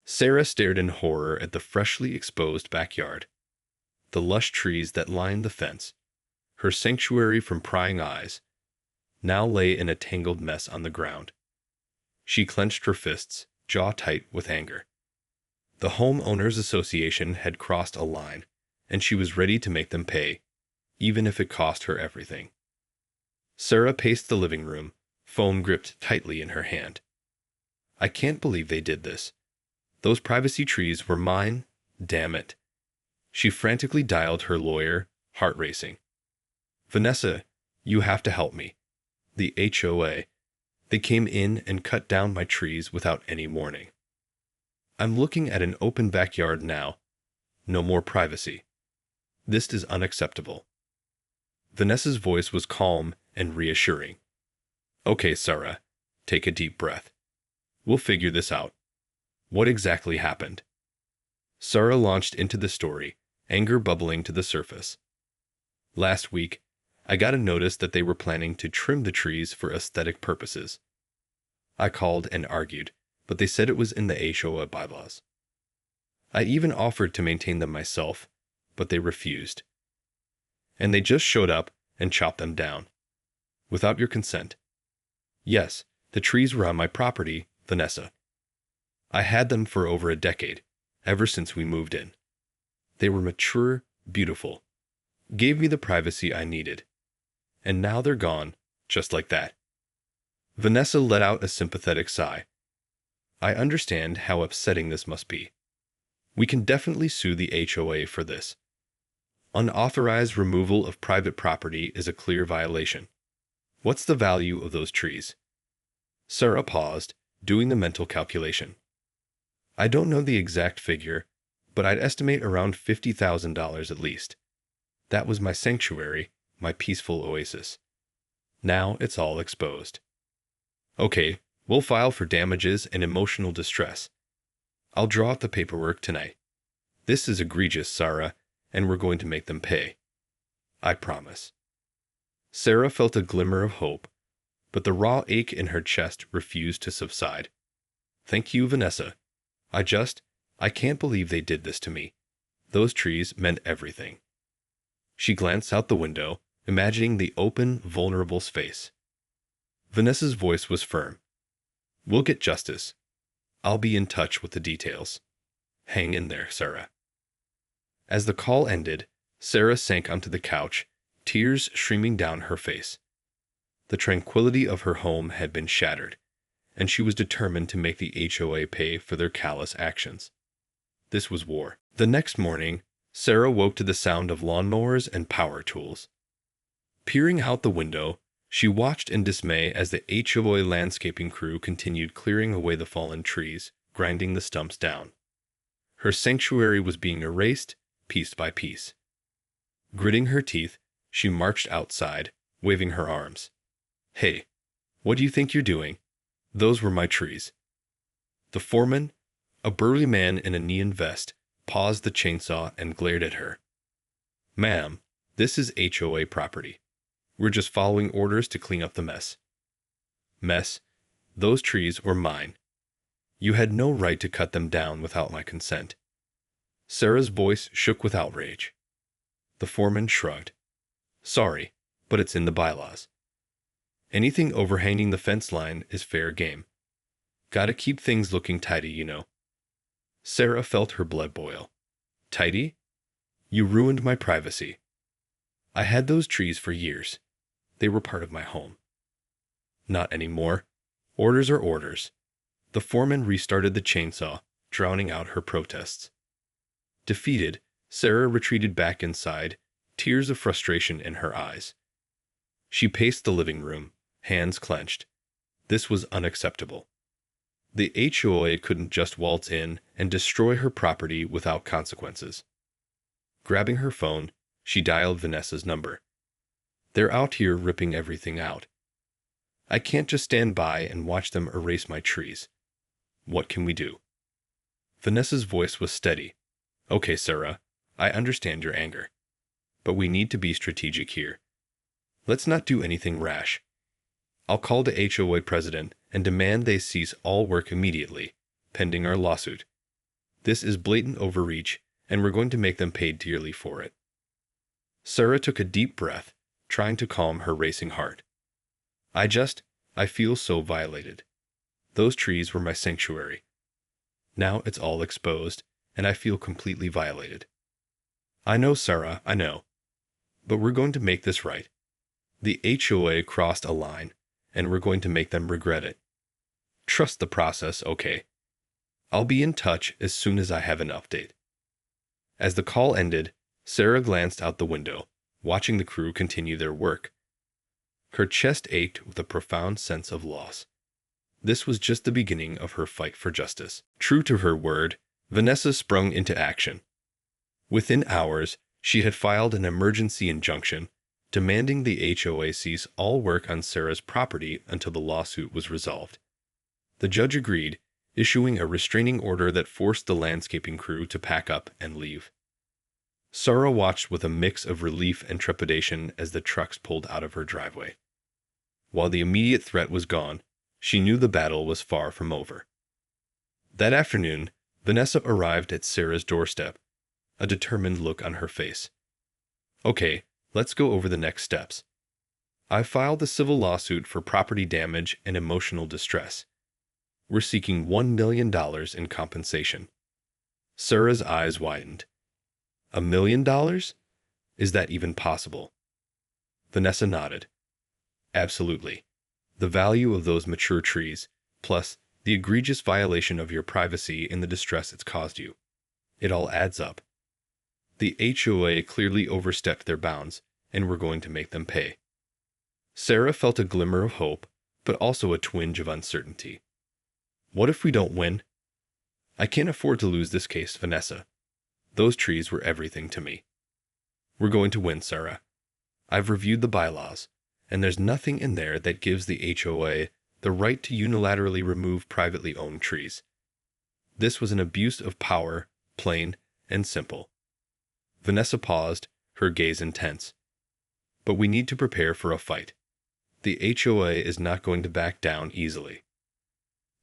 Sarah stared in horror at the freshly exposed backyard. The lush trees that lined the fence, her sanctuary from prying eyes, now lay in a tangled mess on the ground. She clenched her fists, jaw tight with anger. The Homeowners Association had crossed a line, and she was ready to make them pay, even if it cost her everything. Sarah paced the living room, phone gripped tightly in her hand. I can't believe they did this. Those privacy trees were mine, damn it. She frantically dialed her lawyer, heart racing. Vanessa, you have to help me. The HOA. They came in and cut down my trees without any warning. I'm looking at an open backyard now. No more privacy. This is unacceptable. Vanessa's voice was calm and reassuring. Okay, Sarah, take a deep breath. We'll figure this out. What exactly happened? Sarah launched into the story, anger bubbling to the surface. Last week, I got a notice that they were planning to trim the trees for aesthetic purposes. I called and argued, but they said it was in the HOA bylaws. I even offered to maintain them myself, but they refused. And they just showed up and chopped them down. Without your consent. Yes, the trees were on my property, Vanessa. I had them for over a decade, ever since we moved in. They were mature, beautiful, gave me the privacy I needed. And now they're gone, just like that. Vanessa let out a sympathetic sigh. I understand how upsetting this must be. We can definitely sue the HOA for this. Unauthorized removal of private property is a clear violation. What's the value of those trees? Sarah paused, doing the mental calculation. I don't know the exact figure, but I'd estimate around $50,000 at least. That was my sanctuary, my peaceful oasis. Now it's all exposed. Okay, we'll file for damages and emotional distress. I'll draw up the paperwork tonight. This is egregious, Sarah, and we're going to make them pay. I promise. Sarah felt a glimmer of hope, but the raw ache in her chest refused to subside. Thank you, Vanessa. I can't believe they did this to me. Those trees meant everything. She glanced out the window, imagining the open, vulnerable space. Vanessa's voice was firm. We'll get justice. I'll be in touch with the details. Hang in there, Sarah. As the call ended, Sarah sank onto the couch, tears streaming down her face. The tranquility of her home had been shattered, and she was determined to make the HOA pay for their callous actions. This was war. The next morning, Sarah woke to the sound of lawnmowers and power tools. Peering out the window, she watched in dismay as the HOA landscaping crew continued clearing away the fallen trees, grinding the stumps down. Her sanctuary was being erased, piece by piece. Gritting her teeth, she marched outside, waving her arms. Hey, what do you think you're doing? Those were my trees. The foreman, a burly man in a neon vest, paused the chainsaw and glared at her. Ma'am, this is HOA property. We're just following orders to clean up the mess. Mess? Those trees were mine. You had no right to cut them down without my consent. Sarah's voice shook with outrage. The foreman shrugged. Sorry, but it's in the bylaws. Anything overhanging the fence line is fair game. Gotta keep things looking tidy, you know. Sarah felt her blood boil. Tidy? You ruined my privacy. I had those trees for years. They were part of my home. Not anymore. Orders are orders. The foreman restarted the chainsaw, drowning out her protests. Defeated, Sarah retreated back inside, tears of frustration in her eyes. She paced the living room, hands clenched. This was unacceptable. The HOA couldn't just waltz in and destroy her property without consequences. Grabbing her phone, she dialed Vanessa's number. They're out here ripping everything out. I can't just stand by and watch them erase my trees. What can we do? Vanessa's voice was steady. Okay, Sarah, I understand your anger. But we need to be strategic here. Let's not do anything rash. I'll call the HOA president and demand they cease all work immediately, pending our lawsuit. This is blatant overreach, and we're going to make them pay dearly for it. Sarah took a deep breath, trying to calm her racing heart. I feel so violated. Those trees were my sanctuary. Now it's all exposed, and I feel completely violated. I know, Sarah, I know. But we're going to make this right. The HOA crossed a line, and we're going to make them regret it. Trust the process, okay? I'll be in touch as soon as I have an update. As the call ended, Sarah glanced out the window, watching the crew continue their work. Her chest ached with a profound sense of loss. This was just the beginning of her fight for justice. True to her word, Vanessa sprung into action. Within hours, she had filed an emergency injunction, demanding the HOA cease all work on Sarah's property until the lawsuit was resolved. The judge agreed, issuing a restraining order that forced the landscaping crew to pack up and leave. Sarah watched with a mix of relief and trepidation as the trucks pulled out of her driveway. While the immediate threat was gone, she knew the battle was far from over. That afternoon, Vanessa arrived at Sarah's doorstep, a determined look on her face. Okay, let's go over the next steps. I filed a civil lawsuit for property damage and emotional distress. We're seeking $1 million in compensation. Sarah's eyes widened. $1 million? Is that even possible? Vanessa nodded. Absolutely. The value of those mature trees, plus the egregious violation of your privacy and the distress it's caused you. It all adds up. The HOA clearly overstepped their bounds, and we're going to make them pay. Sarah felt a glimmer of hope, but also a twinge of uncertainty. What if we don't win? I can't afford to lose this case, Vanessa. Those trees were everything to me. We're going to win, Sarah. I've reviewed the bylaws, and there's nothing in there that gives the HOA the right to unilaterally remove privately owned trees. This was an abuse of power, plain and simple. Vanessa paused, her gaze intense. But we need to prepare for a fight. The HOA is not going to back down easily.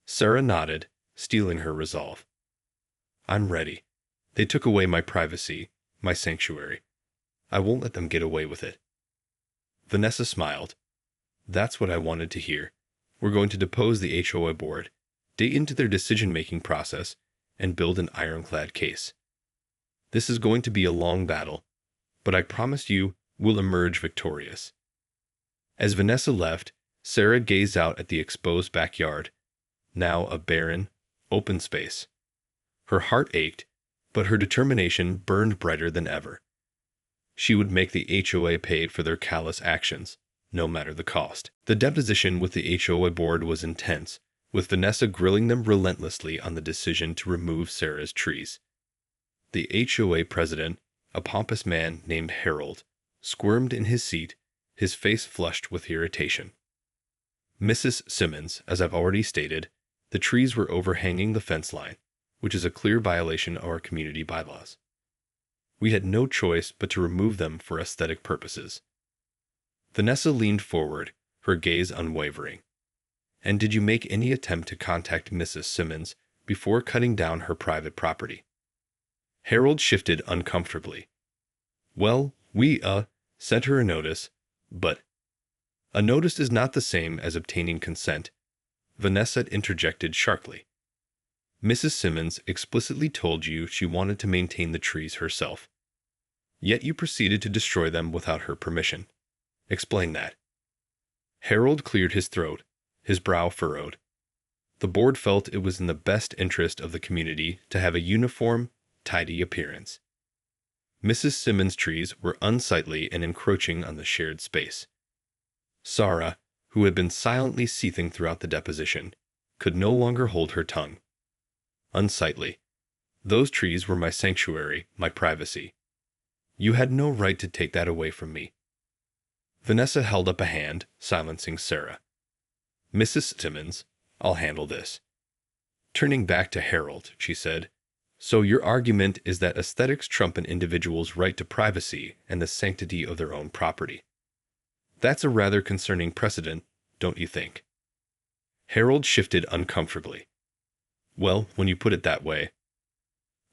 Sarah nodded, steeling her resolve. I'm ready. They took away my privacy, my sanctuary. I won't let them get away with it. Vanessa smiled. That's what I wanted to hear. We're going to depose the HOA board, dig into their decision-making process, and build an ironclad case. This is going to be a long battle, but I promise you we'll emerge victorious. As Vanessa left, Sarah gazed out at the exposed backyard, now a barren, open space. Her heart ached, but her determination burned brighter than ever. She would make the HOA pay for their callous actions, no matter the cost. The deposition with the HOA board was intense, with Vanessa grilling them relentlessly on the decision to remove Sarah's trees. The HOA president, a pompous man named Harold, squirmed in his seat, his face flushed with irritation. Mrs. Simmons, as I've already stated, the trees were overhanging the fence line, which is a clear violation of our community bylaws. We had no choice but to remove them for aesthetic purposes. Vanessa leaned forward, her gaze unwavering. And did you make any attempt to contact Mrs. Simmons before cutting down her private property? Harold shifted uncomfortably. Well, we, sent her a notice, but a notice is not the same as obtaining consent, Vanessa interjected sharply. Mrs. Simmons explicitly told you she wanted to maintain the trees herself. Yet you proceeded to destroy them without her permission. Explain that. Harold cleared his throat, his brow furrowed. The board felt it was in the best interest of the community to have a uniform, tidy appearance. Mrs. Simmons' trees were unsightly and encroaching on the shared space. Sarah, who had been silently seething throughout the deposition, could no longer hold her tongue. Unsightly. Those trees were my sanctuary, my privacy. You had no right to take that away from me. Vanessa held up a hand, silencing Sarah. Mrs. Simmons, I'll handle this. Turning back to Harold, she said, So your argument is that aesthetics trump an individual's right to privacy and the sanctity of their own property. That's a rather concerning precedent, don't you think? Harold shifted uncomfortably. Well, when you put it that way.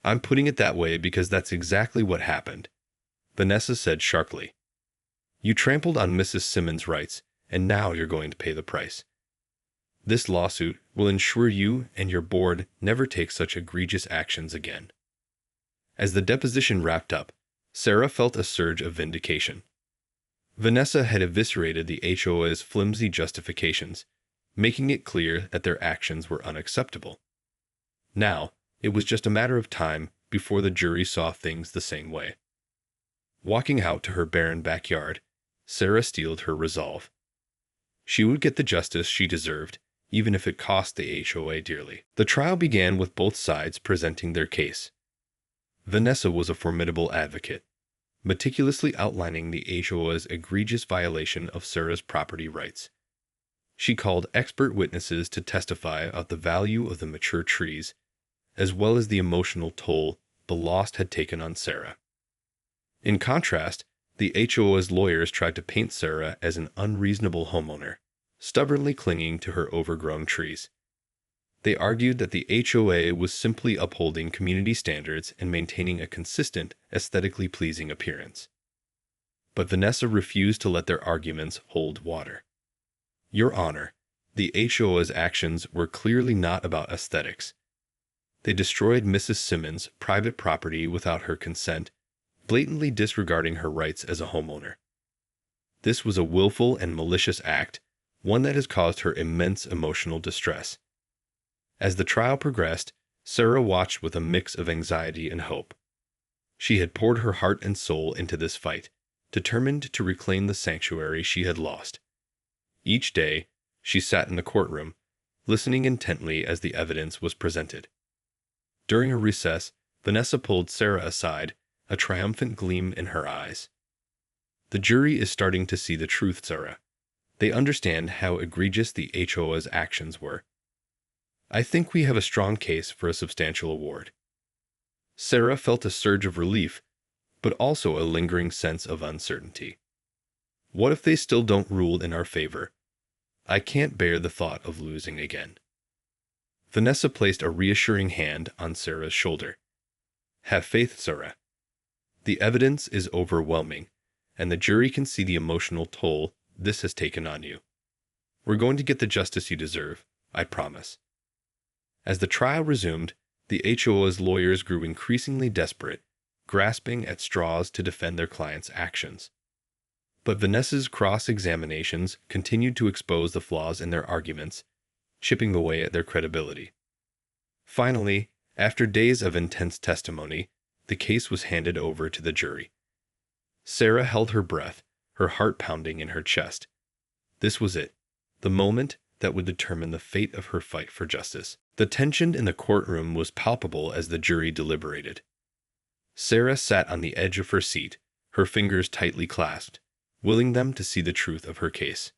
I'm putting it that way because that's exactly what happened, Vanessa said sharply. You trampled on Mrs. Simmons' rights, and now you're going to pay the price. This lawsuit will ensure you and your board never take such egregious actions again. As the deposition wrapped up, Sarah felt a surge of vindication. Vanessa had eviscerated the HOA's flimsy justifications, making it clear that their actions were unacceptable. Now, it was just a matter of time before the jury saw things the same way. Walking out to her barren backyard, Sarah steeled her resolve. She would get the justice she deserved, even if it cost the HOA dearly. The trial began with both sides presenting their case. Vanessa was a formidable advocate, meticulously outlining the HOA's egregious violation of Sarah's property rights. She called expert witnesses to testify of the value of the mature trees, as well as the emotional toll the loss had taken on Sarah. In contrast, the HOA's lawyers tried to paint Sarah as an unreasonable homeowner, stubbornly clinging to her overgrown trees. They argued that the HOA was simply upholding community standards and maintaining a consistent, aesthetically pleasing appearance. But Vanessa refused to let their arguments hold water. Your Honor, the HOA's actions were clearly not about aesthetics. They destroyed Mrs. Simmons' private property without her consent, blatantly disregarding her rights as a homeowner. This was a willful and malicious act, one that has caused her immense emotional distress. As the trial progressed, Sarah watched with a mix of anxiety and hope. She had poured her heart and soul into this fight, determined to reclaim the sanctuary she had lost. Each day, she sat in the courtroom, listening intently as the evidence was presented. During a recess, Vanessa pulled Sarah aside, a triumphant gleam in her eyes. The jury is starting to see the truth, Sarah. They understand how egregious the HOA's actions were. I think we have a strong case for a substantial award. Sarah felt a surge of relief, but also a lingering sense of uncertainty. What if they still don't rule in our favor? I can't bear the thought of losing again. Vanessa placed a reassuring hand on Sarah's shoulder. Have faith, Sarah. The evidence is overwhelming, and the jury can see the emotional toll this has taken on you. We're going to get the justice you deserve, I promise. As the trial resumed, the HOA's lawyers grew increasingly desperate, grasping at straws to defend their clients' actions. But Vanessa's cross-examinations continued to expose the flaws in their arguments, chipping away at their credibility. Finally, after days of intense testimony, the case was handed over to the jury. Sarah held her breath, her heart pounding in her chest. This was it, the moment that would determine the fate of her fight for justice. The tension in the courtroom was palpable as the jury deliberated. Sarah sat on the edge of her seat, her fingers tightly clasped, willing them to see the truth of her case.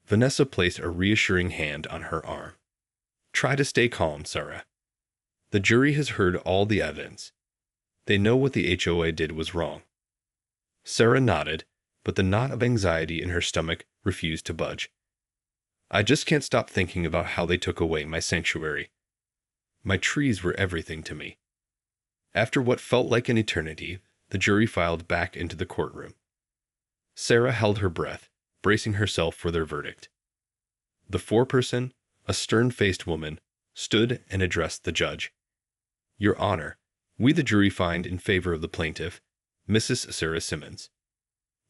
Vanessa placed a reassuring hand on her arm. Try to stay calm, Sarah. The jury has heard all the evidence. They know what the HOA did was wrong. Sarah nodded, but the knot of anxiety in her stomach refused to budge. I just can't stop thinking about how they took away my sanctuary. My trees were everything to me. After what felt like an eternity, the jury filed back into the courtroom. Sarah held her breath, bracing herself for their verdict. The foreperson, a stern-faced woman, stood and addressed the judge. Your Honor, we the jury find in favor of the plaintiff, Mrs. Sarah Simmons.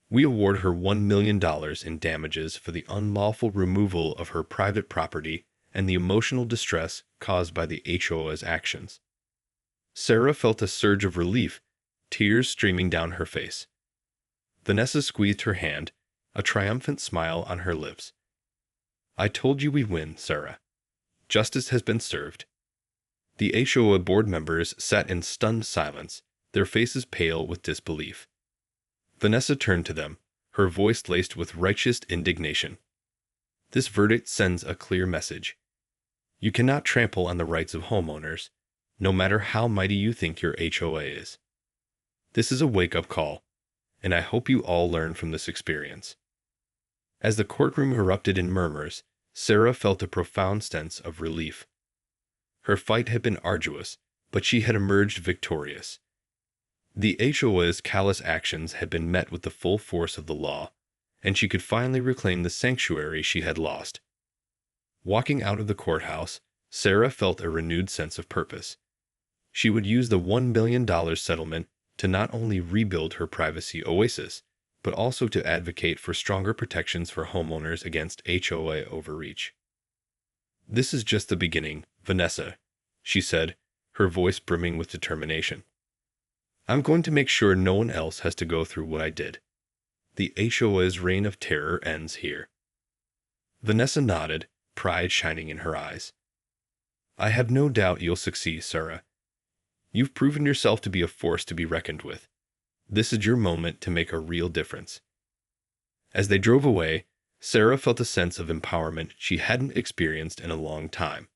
We award her $1 million in damages for the unlawful removal of her private property and the emotional distress caused by the HOA's actions. Sarah felt a surge of relief, tears streaming down her face. Vanessa squeezed her hand, a triumphant smile on her lips. I told you we'd win, Sarah. Justice has been served. The HOA board members sat in stunned silence, their faces pale with disbelief. Vanessa turned to them, her voice laced with righteous indignation. This verdict sends a clear message. You cannot trample on the rights of homeowners, no matter how mighty you think your HOA is. This is a wake-up call, and I hope you all learn from this experience. As the courtroom erupted in murmurs, Sarah felt a profound sense of relief. Her fight had been arduous, but she had emerged victorious. The HOA's callous actions had been met with the full force of the law, and she could finally reclaim the sanctuary she had lost. Walking out of the courthouse, Sarah felt a renewed sense of purpose. She would use the $1 billion settlement to not only rebuild her privacy oasis, but also to advocate for stronger protections for homeowners against HOA overreach. "This is just the beginning, Vanessa," she said, her voice brimming with determination. "I'm going to make sure no one else has to go through what I did. The HOA's reign of terror ends here." Vanessa nodded, pride shining in her eyes. "I have no doubt you'll succeed, Sarah. You've proven yourself to be a force to be reckoned with. This is your moment to make a real difference." As they drove away, Sarah felt a sense of empowerment she hadn't experienced in a long time.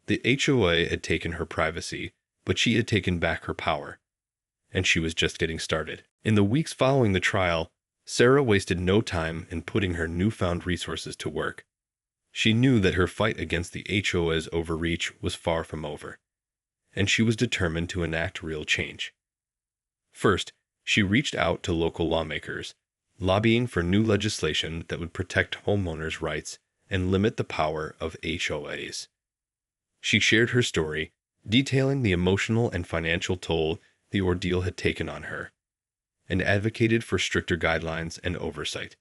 The HOA had taken her privacy, but she had taken back her power, and she was just getting started. In the weeks following the trial, Sarah wasted no time in putting her newfound resources to work. She knew that her fight against the HOA's overreach was far from over, and she was determined to enact real change. First, she reached out to local lawmakers, lobbying for new legislation that would protect homeowners' rights and limit the power of HOAs. She shared her story, detailing the emotional and financial toll the ordeal had taken on her, and advocated for stricter guidelines and oversight.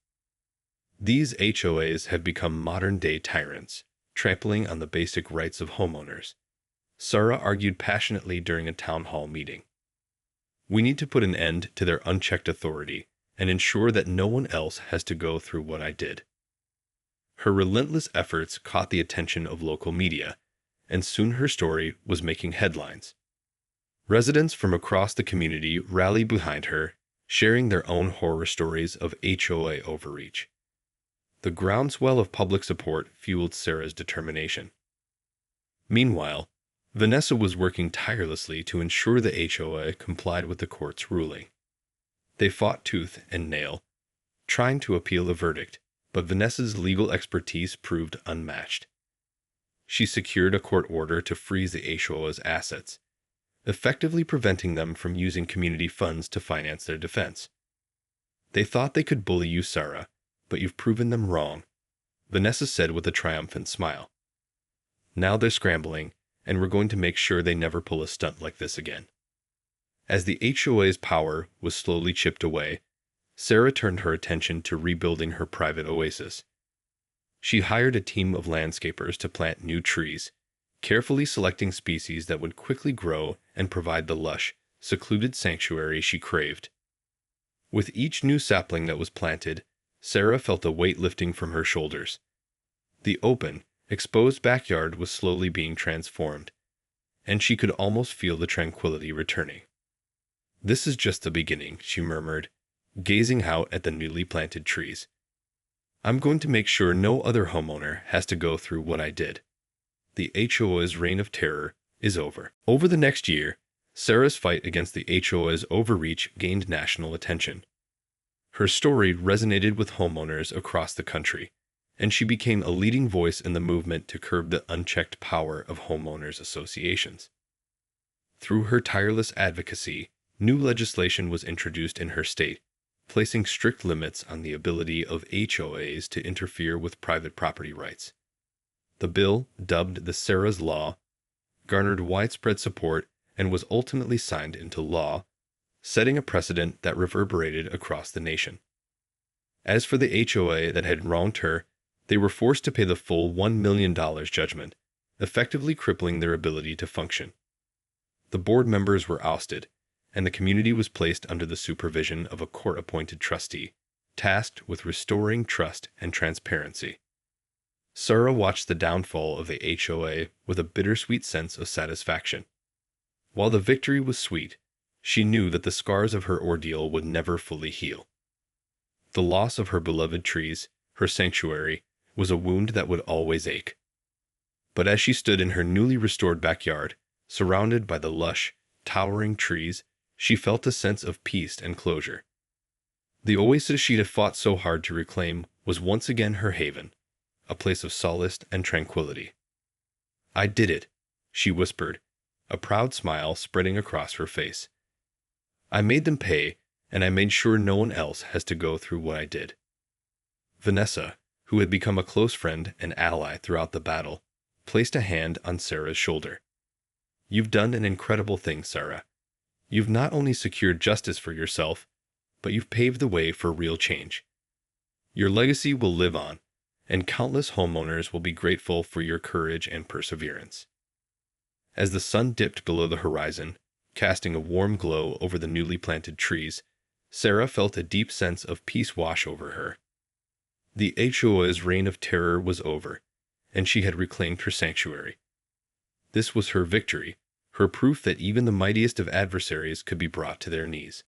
These HOAs have become modern-day tyrants, trampling on the basic rights of homeowners, Sarah argued passionately during a town hall meeting. "We need to put an end to their unchecked authority and ensure that no one else has to go through what I did." Her relentless efforts caught the attention of local media, and soon her story was making headlines. Residents from across the community rallied behind her, sharing their own horror stories of HOA overreach. The groundswell of public support fueled Sarah's determination. Meanwhile, Vanessa was working tirelessly to ensure the HOA complied with the court's ruling. They fought tooth and nail, trying to appeal the verdict, but Vanessa's legal expertise proved unmatched. She secured a court order to freeze the HOA's assets, effectively preventing them from using community funds to finance their defense. "They thought they could bully you, Sarah, but you've proven them wrong," Vanessa said with a triumphant smile. "Now they're scrambling, and we're going to make sure they never pull a stunt like this again." As the HOA's power was slowly chipped away, Sarah turned her attention to rebuilding her private oasis. She hired a team of landscapers to plant new trees, carefully selecting species that would quickly grow and provide the lush, secluded sanctuary she craved. With each new sapling that was planted, Sarah felt a weight lifting from her shoulders. The open, exposed backyard was slowly being transformed, and she could almost feel the tranquility returning. "This is just the beginning," she murmured, gazing out at the newly planted trees. "I'm going to make sure no other homeowner has to go through what I did. The HOA's reign of terror is over." Over the next year, Sarah's fight against the HOA's overreach gained national attention. Her story resonated with homeowners across the country, and she became a leading voice in the movement to curb the unchecked power of homeowners associations. Through her tireless advocacy, new legislation was introduced in her state, placing strict limits on the ability of HOAs to interfere with private property rights. The bill, dubbed the Sarah's Law, garnered widespread support and was ultimately signed into law, setting a precedent that reverberated across the nation. As for the HOA that had wronged her, they were forced to pay the full $1 million judgment, effectively crippling their ability to function. The board members were ousted, and the community was placed under the supervision of a court-appointed trustee, tasked with restoring trust and transparency. Sarah watched the downfall of the HOA with a bittersweet sense of satisfaction. While the victory was sweet, she knew that the scars of her ordeal would never fully heal. The loss of her beloved trees, her sanctuary, was a wound that would always ache. But as she stood in her newly restored backyard, surrounded by the lush, towering trees, she felt a sense of peace and closure. The oasis she had fought so hard to reclaim was once again her haven, a place of solace and tranquility. "I did it," she whispered, a proud smile spreading across her face. I made them pay, and I made sure no one else has to go through what I did. Vanessa, who had become a close friend and ally throughout the battle, placed a hand on Sarah's shoulder. You've done an incredible thing, Sarah. You've not only secured justice for yourself, but you've paved the way for real change. Your legacy will live on, and countless homeowners will be grateful for your courage and perseverance. As the sun dipped below the horizon, casting a warm glow over the newly planted trees, Sarah felt a deep sense of peace wash over her. The HOA's reign of terror was over, and she had reclaimed her sanctuary. This was her victory, her proof that even the mightiest of adversaries could be brought to their knees.